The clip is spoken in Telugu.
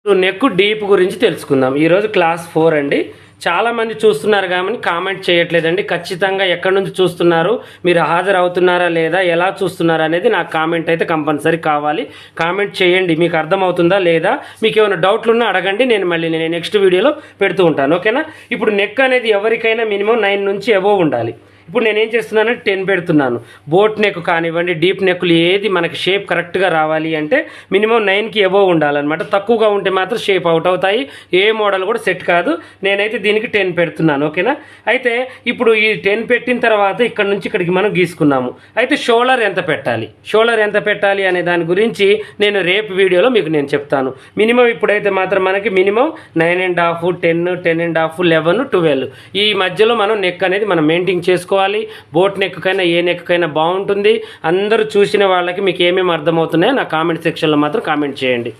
నెక్ డీప్ గురించి తెలుసుకుందాం. ఈరోజు క్లాస్ 4 అండి. చాలామంది చూస్తున్నారు కానీ కామెంట్ చేయట్లేదండి. ఖచ్చితంగా ఎక్కడి నుంచి చూస్తున్నారు, మీరు హాజరు అవుతున్నారా లేదా, ఎలా చూస్తున్నారు అనేది నాకు కామెంట్ అయితే కంపల్సరీ కావాలి. కామెంట్ చేయండి. మీకు అర్థమవుతుందా లేదా, మీకు ఏమైనా డౌట్లు ఉన్నా అడగండి. నేను నెక్స్ట్ వీడియోలో పెడుతూ ఉంటాను. ఓకేనా. ఇప్పుడు నెక్ అనేది ఎవరికైనా మినిమం 9 నుంచి అబోవ్ ఉండాలి. ఇప్పుడు నేనేం చేస్తున్నానంటే 10 పెడుతున్నాను. బోట్ నెక్ కానివ్వండి, డీప్ నెక్లు ఏది మనకి షేప్ కరెక్ట్గా రావాలి అంటే మినిమం 9కి అబోవ్ ఉండాలన్నమాట. తక్కువగా ఉంటే మాత్రం షేప్ అవుట్ అవుతాయి, ఏ మోడల్ కూడా సెట్ కాదు. నేనైతే దీనికి 10 పెడుతున్నాను. ఓకేనా. అయితే ఇప్పుడు ఈ 10 పెట్టిన తర్వాత ఇక్కడ నుంచి ఇక్కడికి మనం గీసుకున్నాము. అయితే షోల్డర్ ఎంత పెట్టాలి అనే దాని గురించి నేను రేపు వీడియోలో మీకు నేను చెప్తాను. మినిమం ఇప్పుడైతే మాత్రం మనకి మినిమం 9.5, 10, 10.5, 11, 12 ఈ మధ్యలో మనం నెక్ అనేది మనం మెయింటైన్ చేసుకోవాలి. బోట్ నెక్ కైనా ఏ నెక్ కైనా బాగుంటుంది. అందరూ చూసిన వాళ్ళకి మీకు ఏమేమి అర్థమవుతున్నాయో నా కామెంట్ సెక్షన్లో మాత్రం కామెంట్ చేయండి.